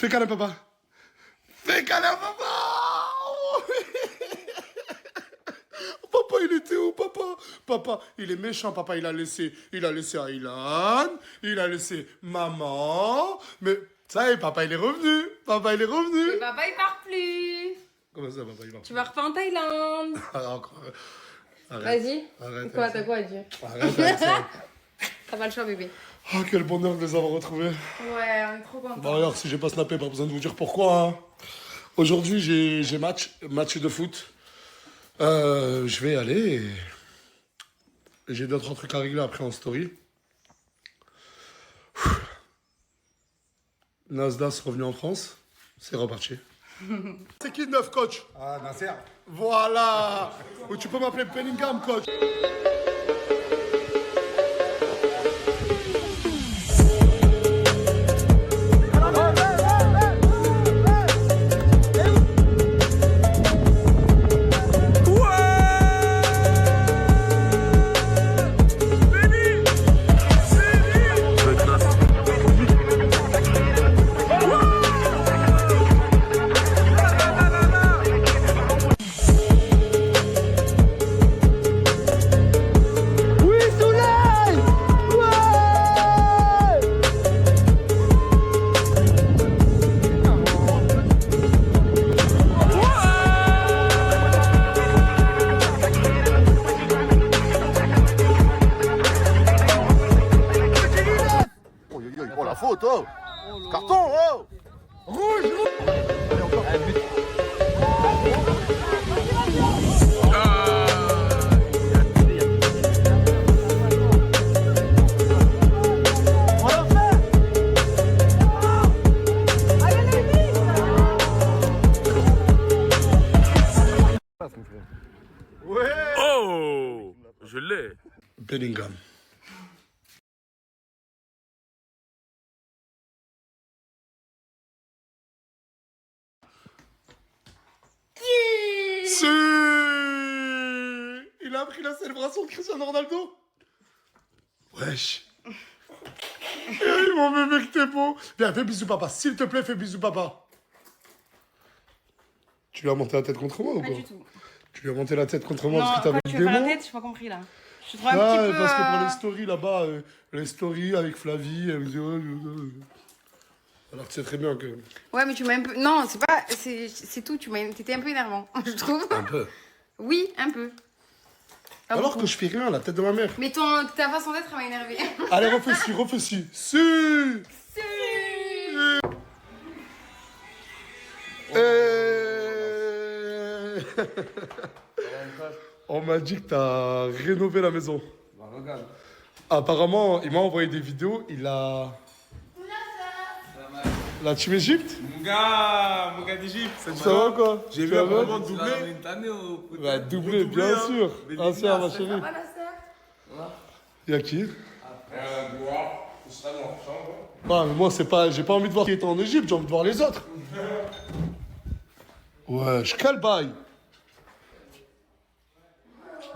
Fais câlin, papa. Fais câlin, papa. Papa, il était où, papa? Papa, il est méchant, papa. Il a laissé Aylan. Il a laissé maman. Mais ça y est, papa, il est revenu. Papa, il est revenu. Mais papa, il part plus. Comment ça, papa, il part plus? Tu vas refaire en Thaïlande. Ah, encore. Vas-y. Arrête. Quoi, t'as quoi à dire? Arrête avec ça. T'as pas le choix, bébé. Oh, quel bonheur de les avoir retrouvés. Ouais, on est trop contents. Bon, alors, si j'ai pas snappé, pas besoin de vous dire pourquoi. Hein. Aujourd'hui, j'ai match de foot. Je vais y aller. J'ai d'autres trucs à régler après en story. Nasdaq revenu en France. C'est reparti. C'est qui le neuf, coach? Ah, Nasser. Voilà. Ou tu peux m'appeler Bellingham, coach. Oh la faute, oh, carton, oh. Rouge. Allez, encore. Allez, but. Oh, je l'ai. Bellingham. Si. Il a pris la célébration de Cristiano Ronaldo. Wesh. Mon bébé que t'es beau. Viens, fais bisous papa. S'il te plaît, fais bisous papa. Tu lui as monté la tête contre moi ou Pas quoi? du tout. Tu lui as monté la tête contre moi Non, parce que t'avais quoi, le tu veux faire la démon? tête? J'ai pas compris là. Je suis trop un Ah, petit peu. parce que pour les stories là-bas, les stories avec Flavie, elle me dit alors que c'est très bien que... Ouais, mais tu m'as un peu. Non, c'est pas. C'est tout. T'étais un peu énervant, je trouve. Un peu. Oui, un peu. Pas Alors beaucoup. que je fais rien, la tête de ma mère. Mais ta façon d'être m'a énervé. Allez, refais-ci. Si. On m'a dit que t'as rénové la maison. Bah, regarde. Apparemment, il m'a envoyé des vidéos, il a... La team Égypte? Mon gars d'Égypte, Ça va quoi? J'ai vu Tu vas bien? vraiment doubler. Bah doublé, bien sûr. Ah c'est ma chérie. Y'a qui? Ah mais moi c'est pas... J'ai pas envie de voir qui est en Égypte, j'ai envie de voir les autres. Wesh, quel bail?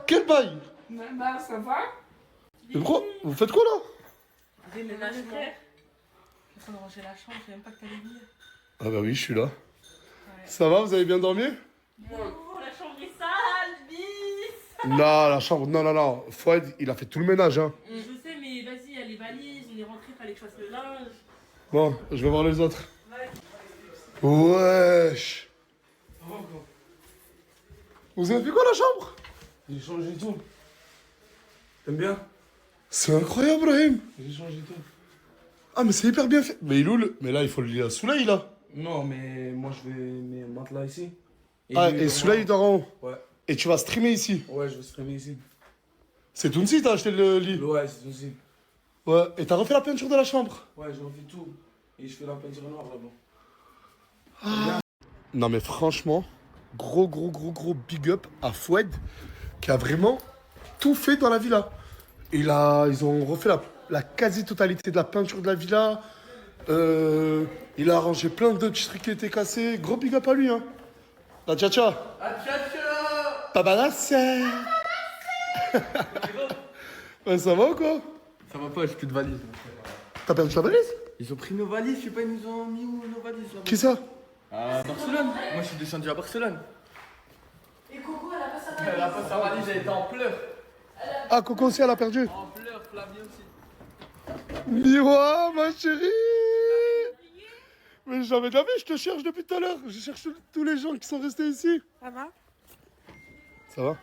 Quel bail? Bah, ça va? Mais pourquoi? Vous faites quoi là? Déménagement. Il faut ranger la chambre, je savais même pas que t'allais venir. Ah bah oui, je suis là. Ça va, vous avez bien dormi? Oh, la chambre est sale, bis! Non, la chambre, non. Fouad, il a fait tout le ménage, hein. Je sais, mais vas-y, il y a les valises, on est rentré, fallait que je fasse le linge. Bon, je vais voir les autres. Wesh. Vous avez fait quoi la chambre? J'ai changé tout. T'aimes bien? C'est incroyable, Brahim. J'ai changé tout. Ah, mais c'est hyper bien fait. Mais il est où le... Mais là, il faut le lire à Souley, là. Non, mais moi je vais mes matelas ici. Ah, lui, et Souley, il dort en haut. Ouais. Et tu vas streamer ici. Ouais, je vais streamer ici. C'est Tounsi, t'as acheté le lit. Ouais, c'est aussi. Ouais, et t'as refait la peinture de la chambre. Ouais, j'ai refait tout. Et je fais la peinture noire là-bas. Non, mais franchement, gros big up à Fouad, qui a vraiment tout fait dans la villa. Ils ont refait la quasi-totalité de la peinture de la villa. Il a arrangé plein de petits trucs qui étaient cassés. Gros big up à lui, hein. La tcha-tcha. Papa Nasser. Ouais, ça va ou quoi? Ça va pas, j'ai plus de valise. T'as perdu ta valise? Ils ont pris nos valises, je sais pas, ils nous ont mis où nos valises là-bas? Qui ça? À Barcelone. Moi je suis descendu à Barcelone. Et Coco, elle a pas sa Elle a pas sa valise, elle était en pleurs. Ah, Coco aussi, elle a perdu. En pleurs, Flavie aussi. Miroir, ma chérie. Mais jamais de la vie, je te cherche depuis tout à l'heure. Je cherche tous les gens qui sont restés ici. Ça va? Ça va?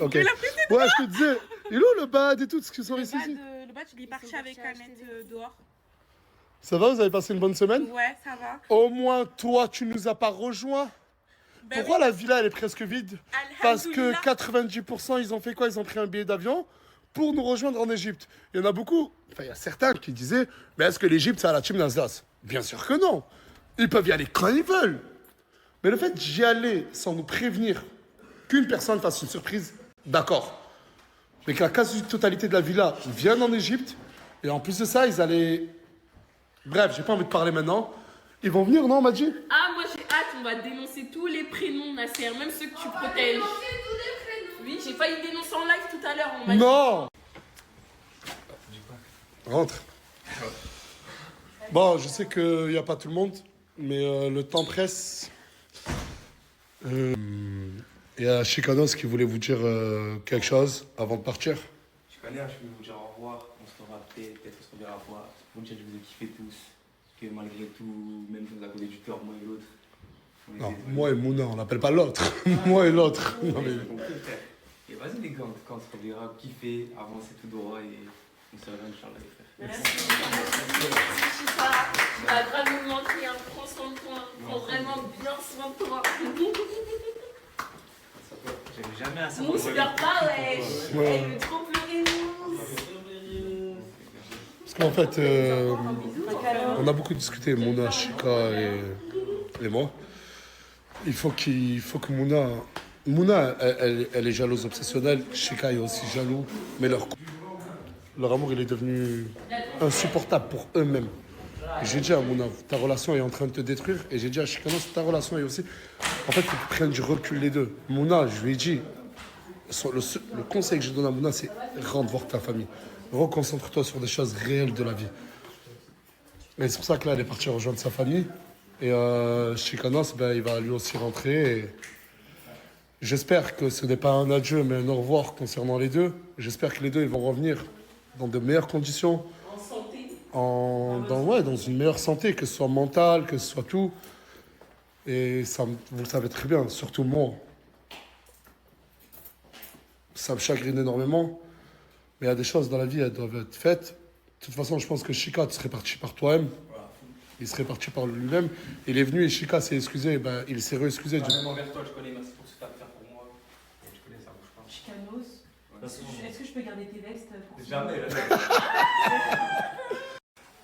Ok. Ouais, je te disais, il est où le bad et tout, ce qui sont restés ici? Le badge, il est parti avec Annette dehors. Ça va, vous avez passé une bonne semaine? Ouais, ça va. Au moins, toi, tu nous as pas rejoints. Ben Pourquoi oui. la villa, elle est presque vide? Parce que Alhamdoulilah. 90%, ils ont fait quoi? Ils ont pris un billet d'avion pour nous rejoindre en Égypte. Il y en a beaucoup, enfin, il y a certains qui disaient, mais est-ce que l'Égypte, c'est à la team d'Alsace? Bien sûr que non. Ils peuvent y aller quand ils veulent. Mais le fait d'y aller sans nous prévenir, qu'une personne fasse une surprise, d'accord. Mais que la quasi-totalité de la villa vienne en Égypte, et en plus de ça, ils allaient... Bref, j'ai pas envie de parler maintenant. Ils vont venir, non, on m'a dit? Ah, moi j'ai hâte, on va dénoncer tous les prénoms, Nasser, même ceux que tu protèges. Oui, j'ai failli dénoncer en live tout à l'heure. On m'a dit. Non. Rentre. Bon, je sais qu'il n'y a pas tout le monde, mais le temps presse. Il y a Chicanos qui voulait vous dire quelque chose avant de partir. Je connais, je peux vous dire au revoir. On se revoit après, peut-être on se reverra fois. Vous dire que je vous ai kiffé tous. Que malgré tout, même si vous avez du tort, moi et l'autre. Non, moi et Mouna, on l'appelle pas l'autre. Moi et l'autre. Non, mais... Et vas-y les gars, quand on se reverra, kiffer, avancer tout droit et on se reverra, Inch'Allah les frères. Merci, Chicha. Tu m'as grave me manqué, hein. Prends soin de toi. Prends vraiment bien soin de toi. J'avais jamais assez. Mousse, pleure pas, wesh. Ouais. Elle veut trop pleurer, Mousse. Parce qu'en fait, on a beaucoup discuté, Mouna, Chika et moi. Il faut que Mouna... Mouna, elle est jalouse obsessionnelle. Chika est aussi jaloux. Mais leur amour, il est devenu insupportable pour eux-mêmes. Et j'ai dit à Mouna, ta relation est en train de te détruire. Et j'ai dit à Chika, non, ta relation est aussi... En fait, il faut qu'ils prennent du recul les deux. Mouna, je lui ai dit, le conseil que je donne à Mouna, c'est rentre voir ta famille. Reconcentre-toi sur des choses réelles de la vie. Et c'est pour ça que là, elle est partie rejoindre sa famille. Et Chicanos, ben, il va lui aussi rentrer. Et j'espère que ce n'est pas un adieu, mais un au revoir concernant les deux. J'espère que les deux ils vont revenir dans de meilleures conditions. En santé. Dans une meilleure santé, que ce soit mentale, que ce soit tout. Et ça, vous le savez très bien, surtout moi. Ça me chagrine énormément. Mais il y a des choses dans la vie, elles doivent être faites. De toute façon, je pense que Chika, tu serais parti par toi-même. Il serait parti par lui-même. Il est venu et Chika s'est excusé. Ben, il s'est re-excusé. Même envers toi, je connais, merci pour ce que tu as fait pour moi. Je connais, ça bouge pas. Chicanos. Est-ce que je peux garder tes vestes pour Jamais,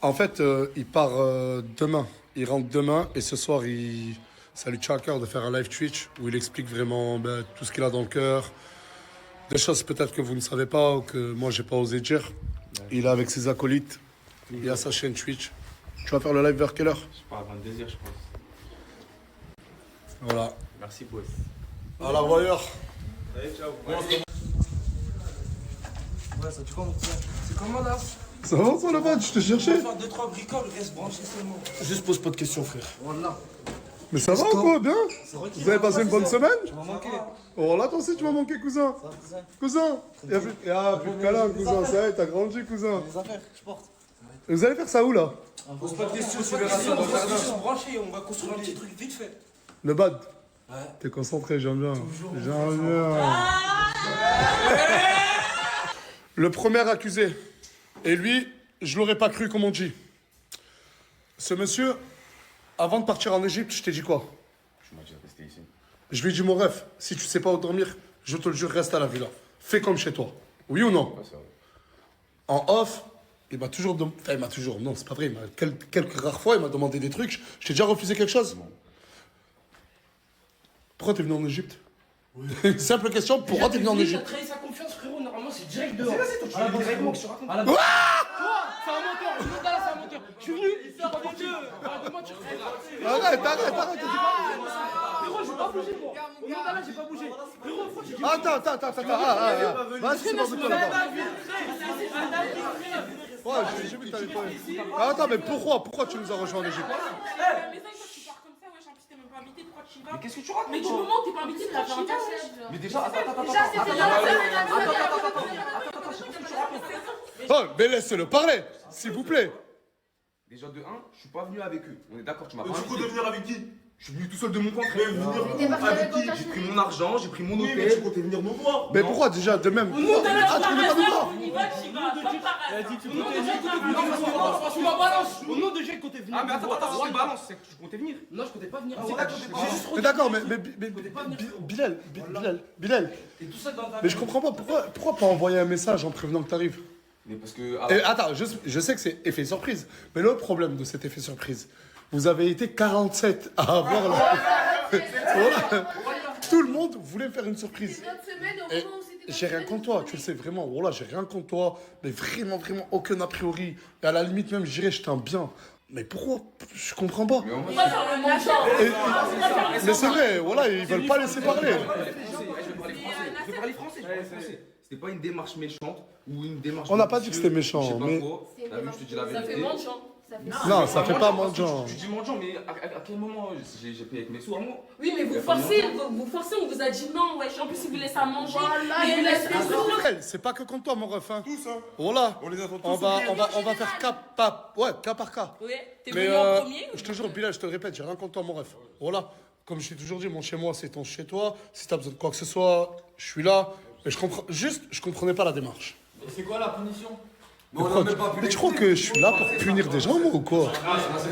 En fait, il part demain. Il rentre demain et ce soir, ça lui tient à cœur de faire un live Twitch où il explique vraiment ben, tout ce qu'il a dans le cœur. Des choses peut-être que vous ne savez pas ou que moi, j'ai pas osé dire. Il est avec ses acolytes. Il a sa chaîne Twitch. Tu vas faire le live vers quelle heure? Je sais pas, à 22h, je pense. Voilà. Merci, boss. À la voyeur. Allez, ciao. Ouais, ça tu comment c'est comment là? Ça va, ça, le badge? Je te cherchais. Faire 2-3 bricoles, reste branché seulement. Juste pose pas de questions, frère. Voilà. Mais ça va ou quoi? Bien? Vous avez passé une bonne semaine? Tu m'as manqué. Oh là, toi aussi, tu m'as manqué, cousin. Cousin. Il y a plus de câlin, cousin. Ça y est, t'as grandi, cousin. Les affaires, je porte. Et vous allez faire ça où, là? Pose pas de questions, tu verras ça dans le jardin. Je suis branché, on va construire un petit truc vite fait. Le bad. Ouais. T'es concentré, j'aime bien. J'aime bien. Le premier accusé. Et lui, je l'aurais pas cru, comme on dit. Ce monsieur, avant de partir en Égypte, je t'ai dit quoi? Tu m'as dit de rester ici. Je lui ai dit, mon ref, si tu sais pas où dormir, je te le jure, reste à la villa. Fais comme chez toi. Oui ou non? Ouais, c'est vrai. En off, il m'a toujours demandé... Enfin, il m'a toujours... Non, c'est pas vrai. Il m'a... Quelques rares fois, il m'a demandé des trucs. Je t'ai déjà refusé quelque chose? Non. Pourquoi t'es venu en Égypte? Une simple question, pourquoi t'es venu en T'as Égypte? trahi sa confiance, frérot. Normalement, c'est direct dehors. C'est toi, tu Ah, l'as bon, dit c'est directement. bon. Je te raconte. Ah, la bonne- Toi, c'est un menteur. Je suis là, c'est un menteur. Je suis venu. Sors des deux. Arrête de mentir. Arrête. Frérot, j'ai pas bougé, moi. Au nom d'Allah, j'ai pas bougé. Frérot, faut que tu dis. Attends. Vas-y, c'est pas pour toi, là-bas. Ouais, j'ai vu que t'avais pas. Ah, attends, mais pourquoi tu nous as rejoint en Égypte? Mais ça, toi, tu pars comme ça, wesh, en plus, t'es même pas invité, pourquoi tu y vas? Mais qu'est-ce que tu racontes? Mais du moment où t'es pas invité, pourquoi tu y vas, wesh? Mais déjà, attends, Déjà, c'était Oh, mais laisse-le parler, s'il vous plaît. Déjà de 1, je suis pas venu avec eux. On est d'accord, tu m'as pas Mais du coup, de invité. venir avec qui? Je suis venu tout seul de mon compte. Mais venir avec qui? J'ai pris mon argent, j'ai pris mon Oui, mais tu hôtel. comptais venir nous voir. Mais pourquoi déjà de même? Nous, t'as la Ah, tu voulais pas nous voir? on y va, tu y vas, comme par hasard. Tu m'as balance. Au nom de Jacques, quand t'es venu. Ah, mais attends, je te balance, c'est que tu comptais venir. Non, je comptais pas venir. Mais d'accord, mais Bilal, Et tout ça dans ta. mais je comprends pas, pourquoi pas envoyer un message en prévenant que t'arrives? Mais parce que. Et attends, je sais que c'est effet surprise, mais le problème de cet effet surprise, vous avez été 47 à avoir Voilà. Tout le monde voulait me faire une surprise. Et j'ai rien contre toi, tu le sais vraiment. Voilà, j'ai rien contre toi, mais vraiment aucun a priori. Et à la limite même, je dirais, je t'aime bien. Mais pourquoi? Je comprends pas. Mais en vrai, On va faire le montant. Mais c'est vrai, voilà, ils veulent pas laisser parler. je vais parler français. C'était pas une démarche méchante ou une démarche. On n'a pas dit que c'était méchant, Je sais pas mais- quoi. T'as vu, je te dis la Ça vérité. fait menchant. Non, ça fait pas mendiant. Tu dis mendiant, mais à quel moment j'ai payé avec mes sous à moi? Oui, mais vous forcez, on vous a dit non, wesh. En plus, il vous laisse à manger. Il vous laisse les sous. C'est pas que contre toi, mon ref. Hein. Tous, hein. Voilà. On les attend tous. On va faire cas par cas. Ouais, t'es Mais venu en premier. je te jure, Bilal, je te le répète, j'ai rien contre toi, mon ref. Voilà. Comme je t'ai toujours dit, mon chez moi, c'est ton chez toi. Si t'as besoin de quoi que ce soit, je suis là. Mais je comprenais pas la démarche. Et c'est quoi la punition? Mais tu crois que je suis là pour punir des gens, moi, ou quoi?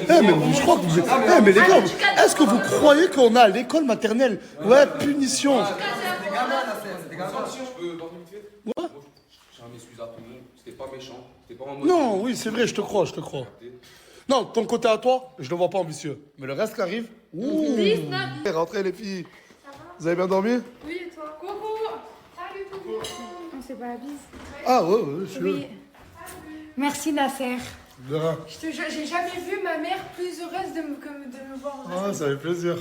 Mais je crois que vous êtes... mais les gars, est-ce que vous croyez qu'on a à l'école maternelle? Ouais, punition. C'était gamins, si je peux dormir vite fait. Ouais. J'ai un excuse à tout le monde. C'était pas méchant. C'était pas en mode. Non, oui, c'est vrai, je te crois. Non, ton côté à toi, je le vois pas ambitieux. Mais le reste qui arrive... Ouh. Rentrez, les filles. Vous avez bien dormi? Oui, et toi? Coucou. Salut, coucou. On s'est pas la bise. Ah ouais, je suis Oui. Merci, Nasser. de rien. Je te jure, j'ai jamais vu ma mère plus heureuse de me voir. Ah, ça fait plaisir.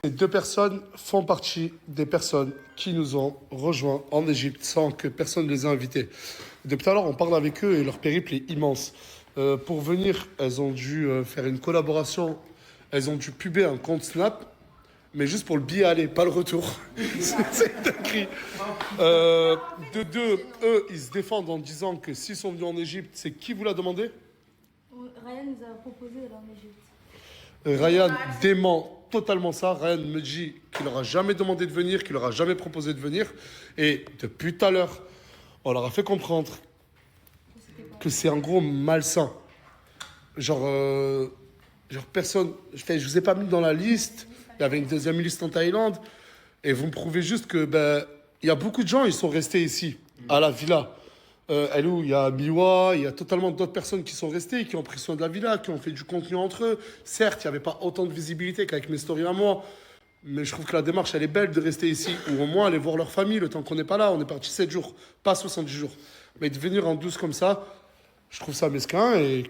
Ces deux personnes font partie des personnes qui nous ont rejoints en Égypte sans que personne ne les ait invités. Depuis tout à l'heure, on parle avec eux et leur périple est immense. Pour venir, elles ont dû faire une collaboration. Elles ont dû puber un compte Snap, mais juste pour le billet aller, pas le retour. C'est dinguerie. De deux, eux, ils se défendent en disant que s'ils sont venus en Égypte, c'est qui vous l'a demandé? Ryan nous a proposé d'aller en Égypte. Ryan dément totalement ça. Ryan me dit qu'il n'aura jamais demandé de venir, qu'il n'aura jamais proposé de venir. Et depuis tout à l'heure, on leur a fait comprendre que c'est en gros malsain. Genre personne... Je vous ai pas mis dans la liste. Il y avait une deuxième liste en Thaïlande. Et vous me prouvez juste que... il y a beaucoup de gens, ils sont restés ici, à la villa. Il y a Miwa, il y a totalement d'autres personnes qui sont restées, qui ont pris soin de la villa, qui ont fait du contenu entre eux. Certes, il n'y avait pas autant de visibilité qu'avec mes stories à moi, mais je trouve que la démarche, elle est belle de rester ici, ou au moins aller voir leur famille le temps qu'on n'est pas là. On est parti 7 jours, pas 70 jours. Mais de venir en douce comme ça, je trouve ça mesquin et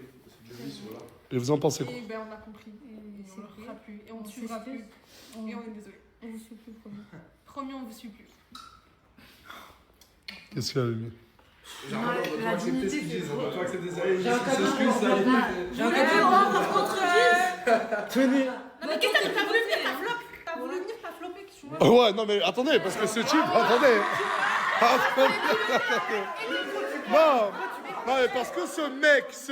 vous en pensez quoi? Et ben on a compris. Et on ne le fera plus. Et on ne suivra plus. Et on est désolé. On vous suit plus, promis. Promis, on ne vous suit plus. Qu'est-ce qu'il y a, Mimi? La dignité, c'est trop. J'ai un cadeau. J'ai un Tenez. Non, mais qu'est-ce que t'as voulu venir? T'as voulu venir, t'as flopé. Qu'est-ce que tu vois? Ouais, non mais attendez, parce que ce type, attendez. Non, mais parce que ce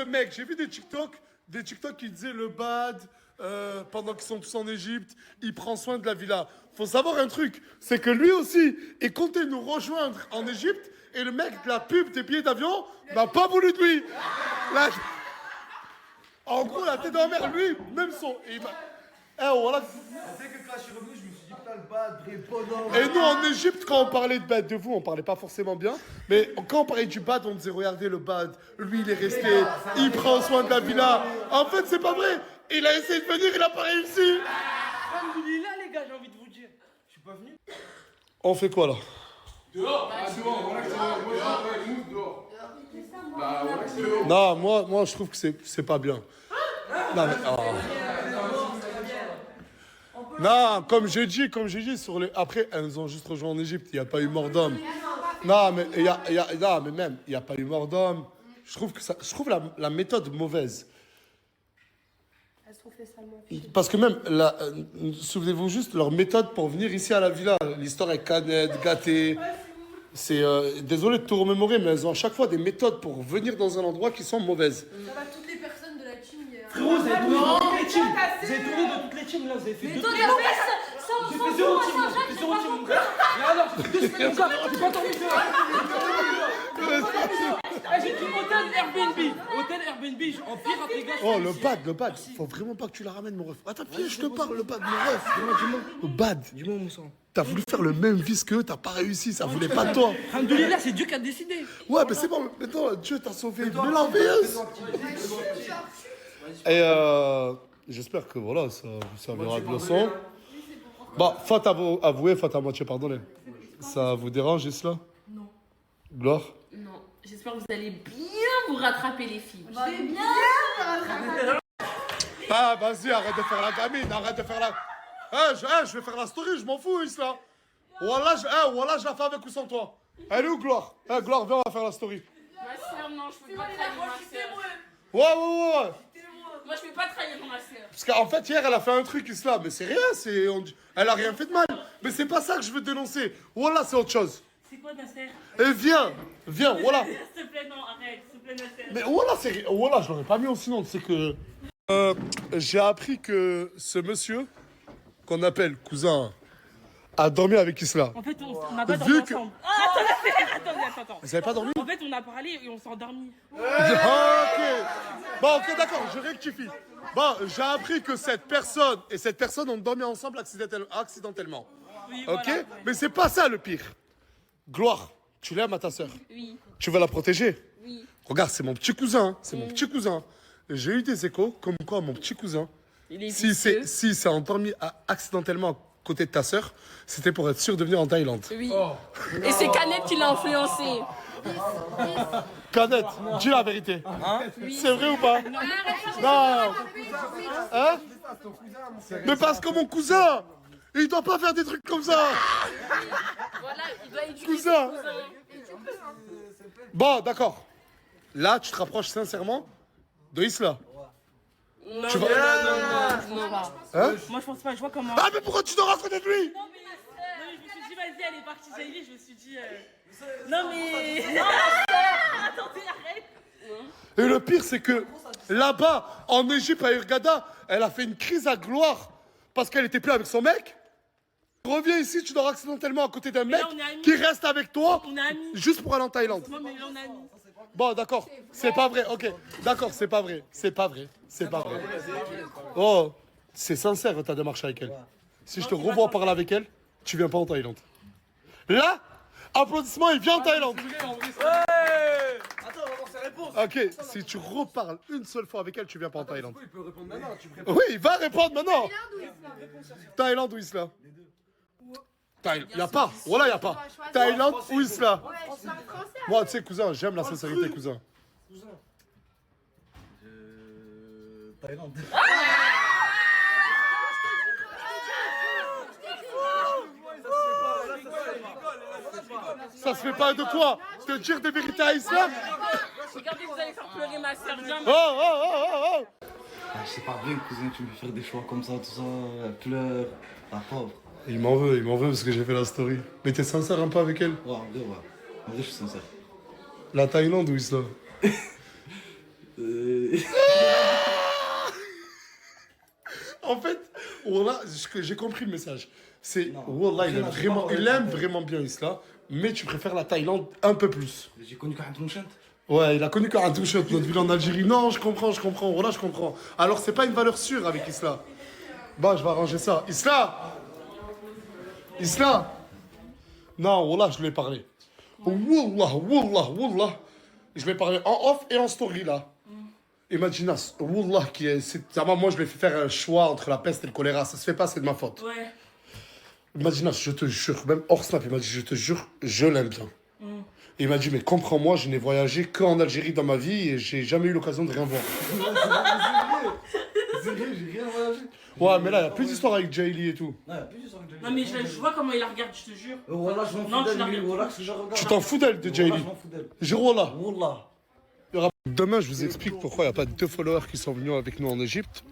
mec, j'ai vu des TikTok qui disaient le bad, pendant qu'ils sont tous en Égypte, il prend soin de la villa. Faut savoir un truc, c'est que lui aussi, il comptait nous rejoindre en Égypte, et le mec de la pub des billets d'avion n'a pas voulu de lui. En gros, la tête de la mer, lui, même son... voilà. Tu sais que quand je suis revenu, je me suis dit, putain, le bad, vrai bonhomme. Et nous, en Égypte, quand on parlait de bad de vous, on parlait pas forcément bien. Mais quand on parlait du bad, on disait, regardez le bad, lui, il est resté, il prend soin de la villa. En fait, c'est pas vrai. Il a essayé de venir, il a pas réussi. Alhamdoulilah, les gars, j'ai envie de vous dire. Je suis pas venu. On fait quoi, là? Dehors. Voilà que c'est dehors. Non, moi, je trouve que c'est pas bien. Non, mais... Non, comme j'ai dit, après, elles ont juste rejoint en Égypte, il n'y a pas eu mort d'homme. Non, mais il n'y a pas eu mort d'homme. Je trouve que je trouve la méthode mauvaise. Elle se refait salement. Parce que même, souvenez-vous juste, leur méthode pour venir ici à la villa, l'histoire est canette, gâtée. C'est désolé de tout remémorer, mais elles ont à chaque fois des méthodes pour venir dans un endroit qui sont mauvaises. Ça va, toutes les personnes de la team. Frérot, vous avez tourné dans toutes les teams. Vous avez tourné dans toutes les teams là, vous avez fait deux. Toi, J'ai fait 0 team, j'ai fait 0 team mon gars. Là, non, j'ai fait 2 semaines mon gars, j'ai pas dormi j'ai dit hôtel Airbnb. Hôtel Airbnb, en pirate les gars. Oh, le bad. Faut vraiment pas que tu la ramènes, mon ref. Attends, viens, je te parle, le bad, mon ref. Dis-moi. Le bad. Dis-moi mon sang. T'as voulu faire le même vice qu'eux, t'as pas réussi, ça voulait pas de toi. Alhamdoulilah, c'est Dieu qui a décidé. Ouais, mais c'est bon, maintenant, Dieu t'a sauvé. Mais l'enveilleuse. Et j'espère que voilà, ça vous servira de leçon. Bah, faute avouée, faute à moitié pardonnée. Ça vous dérange, Isla? Non. Gloire? Non, j'espère que vous allez bien vous rattraper les filles. Je vais bien. Ah, vas-y, arrête de faire la gamine, arrête de faire la... je vais faire la story, je m'en fous, Isla. Voilà, je la fais avec ou sans toi. Elle est où, Gloire? Gloire, viens, on va faire la story. Ma soeur, non, je peux pas trahir ma soeur. Ouais. Moi, je peux pas trahir ma soeur. Parce qu'en fait, hier, elle a fait un truc, Isla, mais c'est rien, elle a rien fait de mal. Mais c'est pas ça que je veux dénoncer. Voilà, c'est autre chose. C'est quoi Nasser? Et viens, voilà. S'il te plaît, non, arrête, s'il te plaît, Nasser. Mais voilà, je l'aurais pas mis au sinon, c'est que... j'ai appris que ce monsieur, qu'on appelle cousin, a dormi avec Isla. En fait, on n'a pas dormi ensemble. Attends. Vous avez pas dormi? En fait, on a parlé et on s'est endormi. Ok. Bon, ok, d'accord, je rectifie. Bon, j'ai appris que cette personne ont dormi ensemble accidentellement. Oui, Ok? voilà. Mais c'est pas ça le pire. Gloire, tu l'aimes à ta sœur? Oui, Tu veux la protéger? oui. Regarde, c'est mon petit cousin, J'ai eu des échos comme quoi mon petit cousin, Il est si vicieux. c'est endormi accidentellement à côté de ta sœur, c'était pour être sûr de venir en Thaïlande. Oui. Et c'est Canette qui l'a influencé. Canette, dis la vérité. C'est vrai ou pas? Non. Hein? Mais parce que mon cousin, il doit pas faire des trucs comme ça. Voilà, il doit éduquer Cousin. ses cousins. Bon, d'accord. Là, tu te rapproches sincèrement de Isla. Non, Tu vas- non. Hein? Moi, je pense pas, je vois comment. Ah, mais pourquoi tu dors à côté de lui? Non, mais je me suis dit, vas-y, elle est partie Jaili, je me suis dit. Non, mais. Attendez, arrête. Et le pire, c'est que là-bas, en Égypte, à Hurghada, elle a fait une crise à Gloire parce qu'elle était plus avec son mec. Reviens ici, tu dors accidentellement à côté d'un mec là, on est amis. qui reste avec toi On est amis. juste pour aller en Thaïlande. Non, mais là, on a mis. Bon, d'accord, c'est pas vrai, ok. D'accord, c'est pas vrai. Oh, c'est sincère ta démarche avec elle. Si je te revois parler avec elle, tu viens pas en Thaïlande. Là, applaudissements, il vient en Thaïlande. Attends, on va voir ses réponses. Ok, si tu reparles une seule fois avec elle, tu viens pas en Thaïlande. Il peut répondre maintenant, tu prépares. Oui, il va répondre maintenant. Thaïlande ou Isla? Y a pas. Voilà, y a pas. Thaïlande ou Isla? Moi, tu sais, cousin, j'aime la sincérité, cousin. Thaïlande. Ça se fait pas de quoi? Te dire des vérités à Isla? Regardez, vous allez faire pleurer ma soeur. Oh. Ah, c'est pas bien, cousin, tu me fais faire des choix comme ça, tout ça, elle pleure, la pauvre. Il m'en veut parce que j'ai fait la story. Mais t'es sincère un peu avec elle? Ouais, en vrai, je suis sincère. La Thaïlande ou Isla? En fait, Wallah, j'ai compris le message. C'est Wallah, il aime vraiment bien Isla, mais tu préfères la Thaïlande un peu plus. J'ai connu quand même chante. Ouais, il a connu qu'un touche notre ville en Algérie. Non, je comprends. Wallah, je comprends. Alors, c'est pas une valeur sûre avec Isla. Bah, je vais arranger ça. Isla! Non, Wallah, je lui ai parlé. Wallah. Je lui ai parlé en off et en story, là. Imagine, Wallah, moi, je lui ai fait faire un choix entre la peste et le choléra. Ça se fait pas, c'est de ma faute. Ouais. Imagine, je te jure, même hors snap, il m'a dit, je te jure, je l'aime bien. Il m'a dit, mais comprends-moi, je n'ai voyagé qu'en Algérie dans ma vie et j'ai jamais eu l'occasion de rien voir. C'est vrai, j'ai rien voyagé. Ouais, mais là, il y a plus d'histoire avec Jaili et tout. Ouais, plus de que Non, mais je vois comment il la regarde, je te jure. Voilà, je m'en Non, fous tu l'as d'elle, regardé. voilà, que je regarde. Tu t'en fous d'elle, de Wallah, Jaili? je m'en fous d'elle. Jure Wallah. Wallah. Demain, je vous explique pourquoi il n'y a pas 2 followers qui sont venus avec nous en Égypte.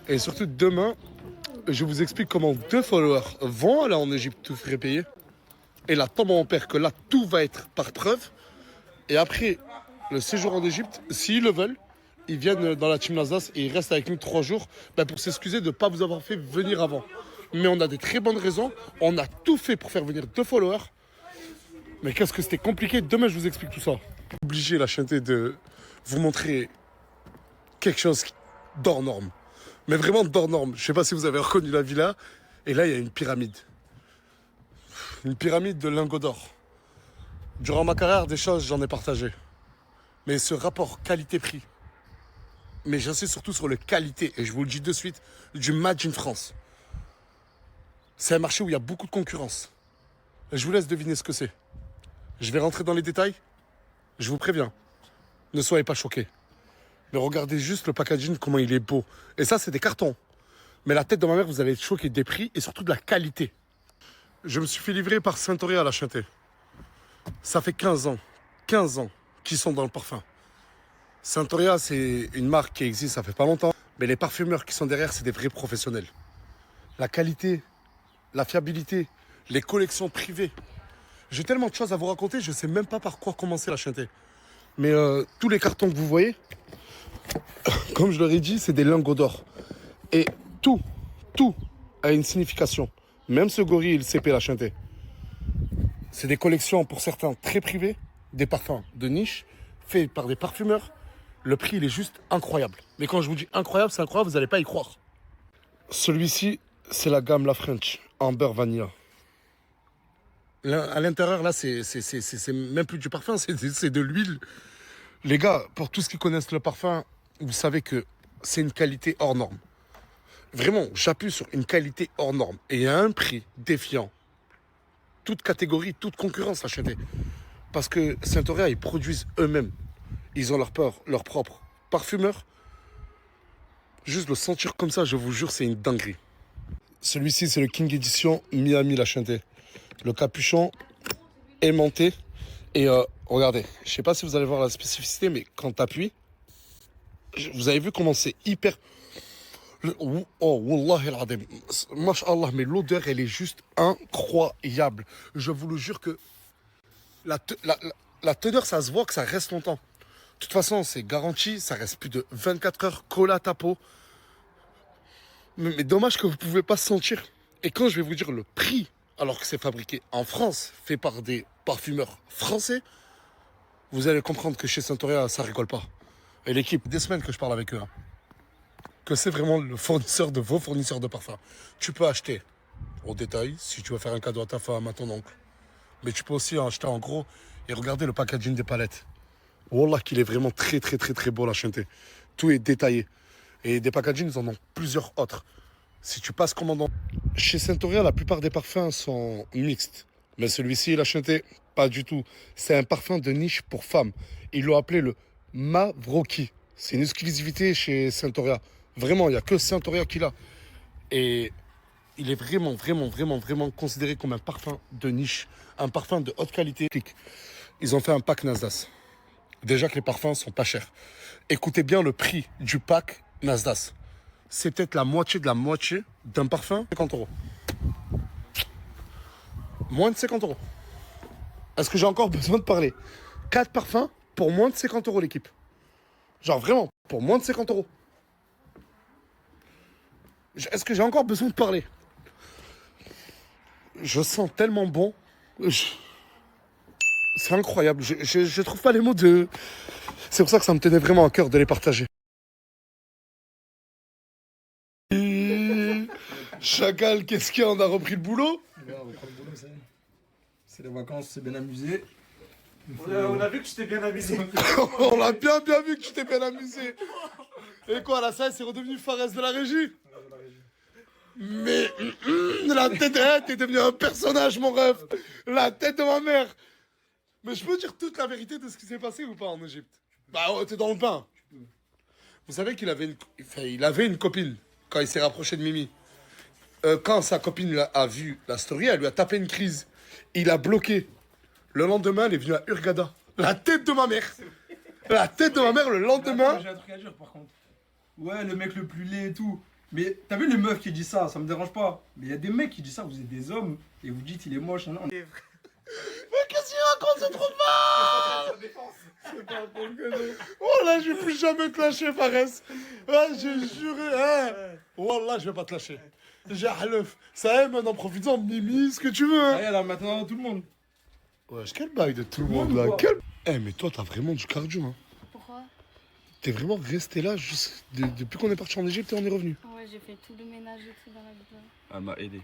Et surtout, demain, je vous explique comment 2 followers vont aller en Égypte tout frais payé. Et là, tombe mon père que là, tout va être par preuve. Et après le séjour en Égypte, s'ils le veulent, ils viennent dans la team Nasdaq et ils restent avec nous 3 jours pour s'excuser de ne pas vous avoir fait venir avant. Mais on a des très bonnes raisons. On a tout fait pour faire venir 2 followers. Mais qu'est-ce que c'était compliqué. Demain, je vous explique tout ça. Obligé, la chaîne, de vous montrer quelque chose d'hors norme. Mais vraiment d'hors norme. Je ne sais pas si vous avez reconnu la villa. Et là, il y a une pyramide. Une pyramide de lingots d'or. Durant ma carrière, des choses, j'en ai partagé. Mais ce rapport qualité-prix, mais j'insiste surtout sur le qualité, et je vous le dis de suite, du Made in France. C'est un marché où il y a beaucoup de concurrence. Je vous laisse deviner ce que c'est. Je vais rentrer dans les détails. Je vous préviens, ne soyez pas choqués. Mais regardez juste le packaging, comment il est beau. Et ça, c'est des cartons. Mais la tête de ma mère, vous allez être choqués des prix et surtout de la qualité. Je me suis fait livrer par Saint-Auréa à la Chanté. Ça fait 15 ans qu'ils sont dans le parfum. Saint-Auréa, c'est une marque qui existe, ça fait pas longtemps. Mais les parfumeurs qui sont derrière, c'est des vrais professionnels. La qualité, la fiabilité, les collections privées. J'ai tellement de choses à vous raconter, je ne sais même pas par quoi commencer la Chanté. Mais tous les cartons que vous voyez, comme je leur ai dit, c'est des lingots d'or. Et tout a une signification. Même ce gorille, il CP la Chanté. C'est des collections pour certains très privées, des parfums de niche, faits par des parfumeurs. Le prix, il est juste incroyable. Mais quand je vous dis incroyable, c'est incroyable, vous n'allez pas y croire. Celui-ci, c'est la gamme La French, Amber Vanilla. Là, à l'intérieur, là, c'est même plus du parfum, c'est de l'huile. Les gars, pour tous qui connaissent le parfum, vous savez que c'est une qualité hors norme. Vraiment, j'appuie sur une qualité hors norme. Et à un prix défiant. Toute catégorie, toute concurrence achetée. Parce que Saint-Auréa, ils produisent eux-mêmes. Ils ont leur propre parfumeur. Juste le sentir comme ça, je vous jure, c'est une dinguerie. Celui-ci, c'est le King Edition Miami la Chanté. Le capuchon aimanté. Et regardez, je ne sais pas si vous allez voir la spécificité, mais quand tu appuies, vous avez vu comment c'est hyper... Oh, Wallah el-Adim. Masha'Allah, mais l'odeur, elle est juste incroyable. Je vous le jure que la teneur, ça se voit que ça reste longtemps. De toute façon, c'est garanti, ça reste plus de 24 heures collé à ta peau. Mais dommage que vous ne pouvez pas sentir. Et quand je vais vous dire le prix, alors que c'est fabriqué en France, fait par des parfumeurs français, vous allez comprendre que chez Saint-Auréa, ça rigole pas. Et l'équipe, des semaines que je parle avec eux, hein, que c'est vraiment le fournisseur de vos fournisseurs de parfums. Tu peux acheter au détail, si tu veux faire un cadeau à ta femme, à ton oncle. Mais tu peux aussi en acheter en gros et regarder le packaging des palettes. Wallah qu'il est vraiment très beau la Chanté. Tout est détaillé. Et des packagings, ils en ont plusieurs autres. Si tu passes commandant... Chez Saint-Auréa, la plupart des parfums sont mixtes. Mais celui-ci, la Chanté, pas du tout. C'est un parfum de niche pour femmes. Ils l'ont appelé le Mavroki. C'est une exclusivité chez Saint-Auréa. Vraiment, il n'y a que Saint-Auréa qui l'a. Et il est vraiment considéré comme un parfum de niche. Un parfum de haute qualité. Ils ont fait un pack Nasdaq. Déjà que les parfums sont pas chers. Écoutez bien le prix du pack Nasdaq. C'est peut-être la moitié de la moitié d'un parfum. 50 €. Moins de 50 €. Est-ce que j'ai encore besoin de parler? 4 parfums pour moins de 50 € l'équipe. Genre vraiment, pour moins de 50 €. Est-ce que j'ai encore besoin de parler? Je sens tellement bon. C'est incroyable. Je trouve pas les mots de... C'est pour ça que ça me tenait vraiment à cœur de les partager. Chacal, qu'est-ce qu'il y a? On a repris le boulot? On reprend le boulot, ça y est. C'est les vacances, c'est bien amusé. On a vu que tu t'es bien amusé. On a bien vu que tu t'es bien amusé. Et quoi, là, ça, c'est redevenu Fares de la régie? Mais la tête, t'es devenu un personnage, mon ref. La tête de ma mère. Mais je peux dire toute la vérité de ce qui s'est passé ou pas en Égypte? Bah, ouais, t'es dans le pain. Vous savez qu'il avait une copine quand il s'est rapproché de Mimi. Quand sa copine a vu la story, elle lui a tapé une crise. Il a bloqué. Le lendemain, elle est venue à Hurghada. La tête de ma mère. La tête de ma mère le lendemain. J'ai un truc à dire par contre. Ouais, le mec le plus laid et tout. Mais t'as vu les meufs qui disent ça, ça me dérange pas. Mais il y a des mecs qui disent ça, vous êtes des hommes et vous dites il est moche. Non. Mais qu'est-ce qu'il raconte, c'est trop de mal. Oh là, je vais plus jamais te lâcher, Fares. Ah, j'ai juré. Hein. Wallah, je vais pas te lâcher. J'ai halef. Ça aime, en profitant, Mimi, ce que tu veux. Hein. Ah, là, maintenant, tout le monde. Wesh, quel bail de tout le monde là. Quel... Eh, mais toi, t'as vraiment du cardio. Hein. Pourquoi? T'es vraiment resté là depuis qu'on est parti en Égypte et on est revenu. Ouais, j'ai fait tout le ménage et tout dans la vidéo. Elle m'a aidé.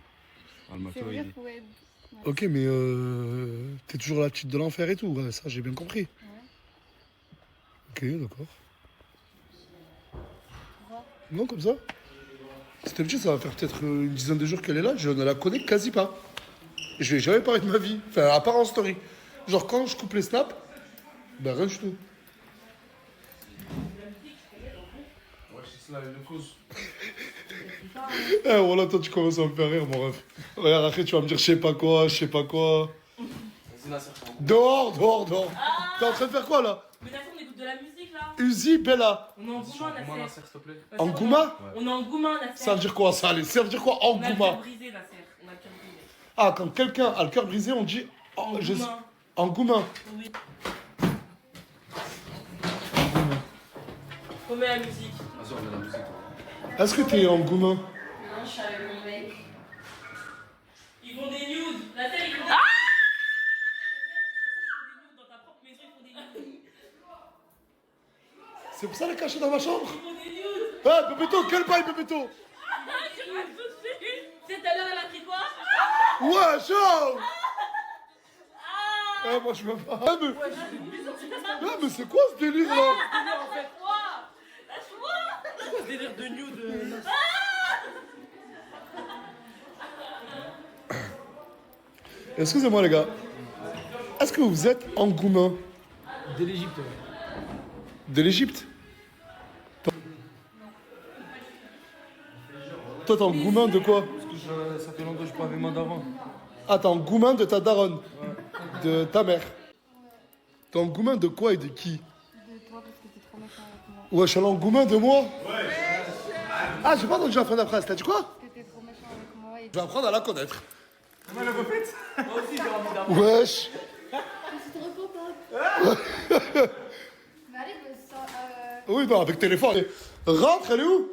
Elle m'a C'est fait vrai, aider. Foued. Ouais. Ok, mais t'es toujours la petite de l'enfer et tout. Ouais, ça, j'ai bien compris. Ok, d'accord. Pourquoi? Non, comme ça. Cette petite, ça va faire peut-être une dizaine de jours qu'elle est là. Je ne la connais quasi pas. Et je lui ai jamais parlé de ma vie. Enfin, à part en story. Genre, quand je coupe les snaps, ben rien du tout. Eh, voilà, toi, tu commences à me faire rire, mon ref. Regarde, après, tu vas me dire je sais pas quoi, je sais pas quoi. Dehors, dehors, dehors. T'es en train de faire quoi, là? Mais d'accord, on écoute de la musique là. Uzi, Bella. On est en Gouma, Nasser. s'il te plaît. En Gouma? On est en Gouma, Nasser. Ça veut dire quoi, ça? Allez, ça veut dire quoi, en On a le Gouma? cœur brisé, Nasser. On a le cœur brisé. Ah, quand quelqu'un a le cœur brisé, on dit... En je- Gouma. En Goumin. Oui. On met la musique. Vas-y, on met la musique. Est-ce que t'es en Goumin? Non, je suis avec mon mec. Ils font des nudes. Nasser, ils font des nudes. Dans ta propre maison, ils font des nudes. C'est pour ça qu'elle est cachée dans ma chambre? Ils font des nudes. Eh, Bébéto, quel bail, Bébéto? J'ai pas de soucis. C'est tout à l'heure, elle a pris quoi? Ouais, chaud! Eh, moi, je veux pas. Mais c'est quoi ce délire, là? Pourquoi ce délire de nude Excusez-moi, les gars. Est-ce que vous êtes en Goumin? De l'Égypte. De l'Égypte? Toi, t'es en Goumin de quoi? Parce que ça fait longtemps que je pas avec ma daronne. Ah, t'es en Goumin de ta daronne? De ta mère? T'es en Goumin de quoi et de qui? De toi parce que t'es trop méchant avec moi. Ouais, je suis allé en Goumin de moi? Ah, j'ai pas entendu la fin de la phrase. T'as dit quoi? Que t'es trop méchant avec moi et Je vais apprendre à la connaître. Comment elle répète? Moi aussi j'ai envie d'avoir. Wesh. je suis trop contente. Mais allez, Oui, non, avec téléphone. Rentre, elle est où?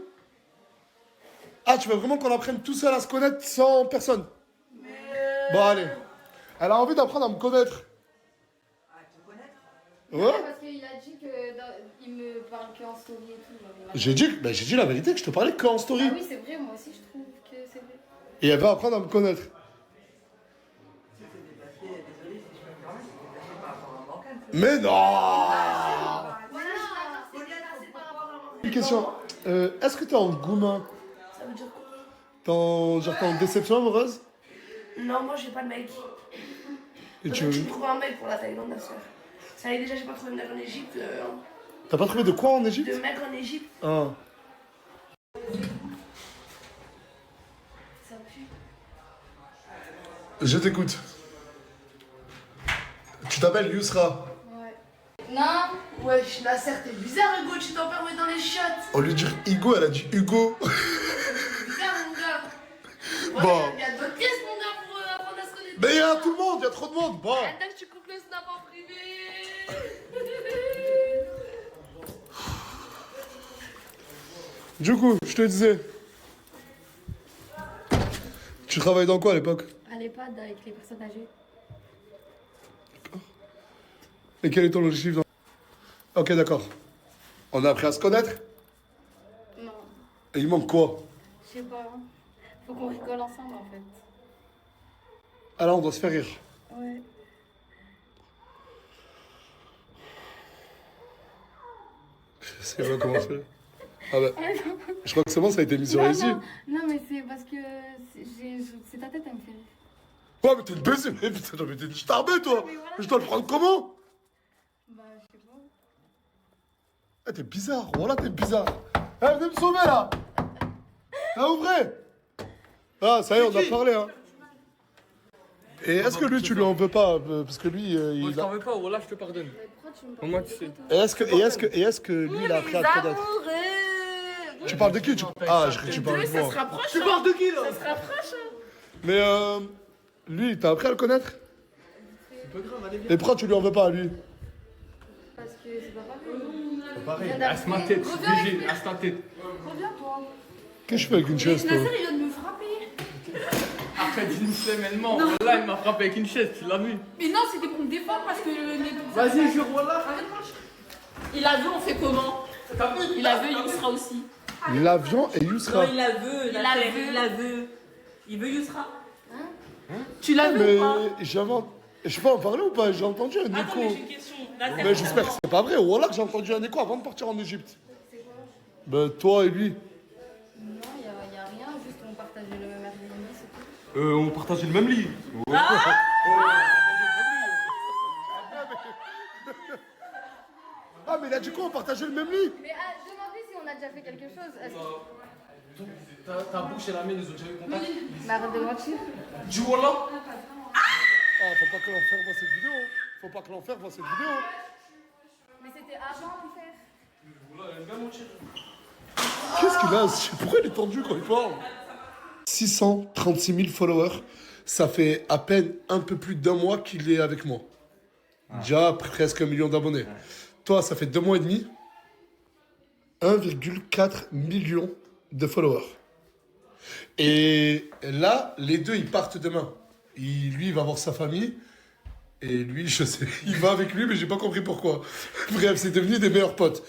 Ah, tu veux vraiment qu'on apprenne tout seul à se connaître sans personne? Bon, allez. Elle a envie d'apprendre à me connaître. Ah, tu connaître? Ouais. Parce qu'il a dit qu'il me parle qu'en story et tout. genre, J'ai dit la vérité que je te parlais qu'en story. Ah oui, c'est vrai, moi aussi je trouve que c'est vrai. Et elle va apprendre à me connaître. Mais non! Une question. Est-ce que t'es en Goumin? Ça veut dire quoi? Genre t'es en déception amoureuse? Non, moi j'ai pas de mec. Et Tu me trouves un mec pour la Thaïlande, la soeur. Ça y est, déjà, j'ai pas trouvé de mec en Égypte. T'as pas trouvé de quoi en Égypte? De mec en Égypte. Ah. Ça pue. Je t'écoute. Tu t'appelles Yousra. Ouais. Non. Wesh, Nasser, t'es bizarre, Hugo, tu t'enfermes dans les chiottes. Au lieu de dire Hugo, elle a dit Hugo. C'est bizarre, mon gars. Ouais, Bon. il y a d'autres pièces, mon gars, pour apprendre à se connaître. Mais il y a tout le monde, il y a trop de monde. Bon. Attends que tu coupes le snap en privé. Du coup, je te disais. Tu travailles dans quoi à l'époque? À l'EHPAD avec les personnes âgées. Et quel est ton objectif dans... Ok, d'accord. On a appris à se connaître? Non. Et il manque quoi? Je sais pas. Faut qu'on rigole ensemble en fait. Alors on doit se faire rire. Ouais. Je sais pas comment faire. Ah bah, je crois que c'est bon, ça a été mis sur les yeux. Non, mais c'est parce que c'est ta tête, elle me fait rire. Ouais, mais t'es une baisée, mais putain, non, mais t'es une starbée, toi. Mais voilà. Je dois le prendre comment? Bah, je sais pas. Ah, t'es bizarre, voilà, t'es bizarre. Eh, venez me sauver, là. Ah, ouvrez. Ah, ça y est, on a parlé, hein. Et est-ce que lui, tu lui en veux pas parce que lui, Moi, il je t'en a... veux pas, voilà, je te pardonne. Au moins, tu sais. Et est-ce que lui, il a appris à te connaître? Tu parles de qui? Ah, je tu parles de Ça moi. se rapproche. Tu parles de qui, là? Ça se rapproche. Mais lui, t'as appris à le connaître? C'est pas grave, allez, viens. Et pourquoi tu lui en veux pas à lui? Parce que c'est pas pareil. C'est pareil, laisse ma tête, BG, laisse ta tête. Reviens, toi. Qu'est-ce que je fais avec une chaise, toi? Nasser, il vient de me frapper. Après d'une semaine, elle ment. Là, il m'a frappé avec une chaise, tu l'as vu? Mais non, c'était pour me défendre parce que le nez. Vas-y, jure, voilà. Il a vu, on fait comment? Il a vu, Yousra aussi. L'avion et Yousra. Non, il la veut. Il la veut. Il la veut. Il veut Yousra. Tu l'as vu Mais ou pas? je peux en parler ou pas? J'ai entendu un Attends, mais écho. j'ai une question. Nasser, Mais j'espère que c'est pas vrai. Voilà que j'ai entendu un écho avant de partir en Égypte. Ben toi et lui. Non, il y a rien, juste on partageait le même Airbnb, c'est tout. On partageait le même lit. Ah mais il a dit quoi? On partageait le même lit? Mais demandez si on a déjà fait quelque chose. Est-ce que... Ta bouche et la mienne, ils ont déjà eu contact. Mais arrête de mentir. Du voilà. Ah, faut pas que l'enfer voit cette vidéo. Faut pas que l'enfer voit cette vidéo. Mais c'était avant l'enfer. Voilà, elle vient mentir. Qu'est-ce qu'il a? Pourquoi il est tendu quand il parle? 636 000 followers. Ça fait à peine un peu plus d'un mois qu'il est avec moi. Déjà presque 1 million d'abonnés. Toi, ça fait 2 mois et demi. 1,4 million de followers. Et là, les deux, ils partent demain. Lui, il va voir sa famille. Et lui, je sais, il va avec lui, mais j'ai pas compris pourquoi. Bref, c'est devenu des meilleurs potes.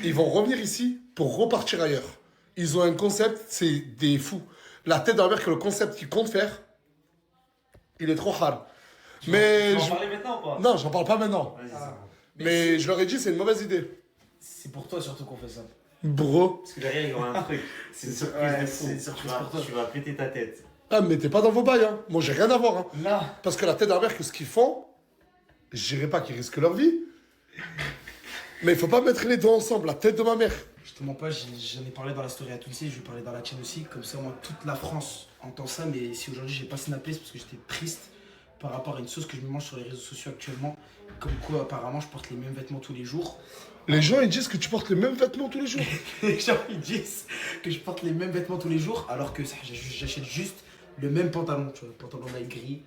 Ils vont revenir ici pour repartir ailleurs. Ils ont un concept, c'est des fous. La tête d'un mère que le concept qu'ils comptent faire, il est trop hard. Mais Tu vas en parler maintenant ou pas? non, j'en parle pas maintenant. Vas-y, c'est bon. Mais je leur ai dit, c'est une mauvaise idée. C'est pour toi surtout qu'on fait ça. Bro. Parce que derrière, il y aura un truc. C'est une surprise Ouais, de fou. c'est une surprise pour toi. Tu vas péter ta tête. Ah, mais t'es pas dans vos bails, hein. Moi, j'ai rien à voir, hein. Non. Parce que la tête d'un mère que ce qu'ils font, je dirais pas qu'ils risquent leur vie. Mais il faut pas mettre les deux ensemble, la tête de ma mère. Je te mens pas, j'en ai parlé dans la story à tous ici, je vais parler dans la tienne aussi. Comme ça, moi, toute la France entend ça. Mais si aujourd'hui j'ai pas snappé, c'est parce que j'étais triste par rapport à une chose que je me mange sur les réseaux sociaux actuellement. Comme quoi, apparemment, je porte les mêmes vêtements tous les jours. Les gens, ils disent que tu portes les mêmes vêtements tous les jours. Les gens, ils disent que je porte les mêmes vêtements tous les jours, alors que j'achète juste le même pantalon. Tu vois, pantalon Nike gris,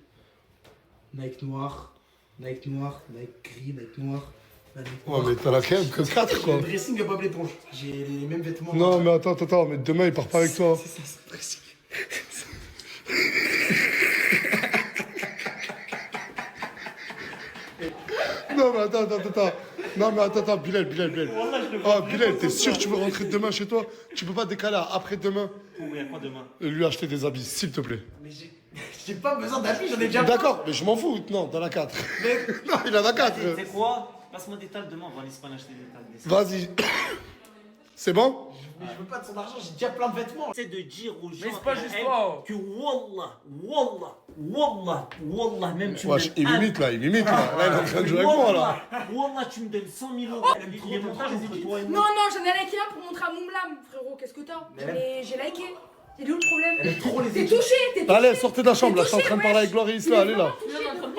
Nike noir, Nike noir, Nike gris, Nike noir. Nike Ouais, noir. mais t'en as quand même que 4, quoi. Le dressing à Bob l'éponge. J'ai les mêmes vêtements. Non, mais attends, mais demain, il part pas avec toi. C'est ça, c'est le dressing. Non, mais attends. Non, mais attends, Bilal. Ah, Bilal, t'es sûr que tu veux rentrer demain chez toi? Tu peux pas décaler à après-demain Pour ouvrir quoi demain? et lui acheter des habits, s'il te plaît. Mais j'ai pas besoin d'habits, j'en ai déjà plein. D'accord, mais je m'en fous. Non, t'en as 4. Non, il en a 4. Tu sais quoi? Passe-moi des tables demain, on va en Espagne acheter des tables. Vas-y. C'est bon? Mais je veux pas de son argent, j'ai déjà plein de vêtements. C'est de dire aux gens Mais c'est pas juste toi. que Wallah, même tu me Wesh, donnes il m'imite là. Là, il est en train de jouer avec moi là. Wallah, tu me donnes 100 000 euros. Les montages entre toi et Non, moi. non, j'en ai liké un pour montrer à Moumlam, frérot. Qu'est-ce que t'as? Mais j'ai liké. Et d'où le problème? Elle est trop les T'es touché, t'es touché. Allez, sortez de la chambre là. Je suis en touché, train de parler avec Gloris là. Allez là. Non, non,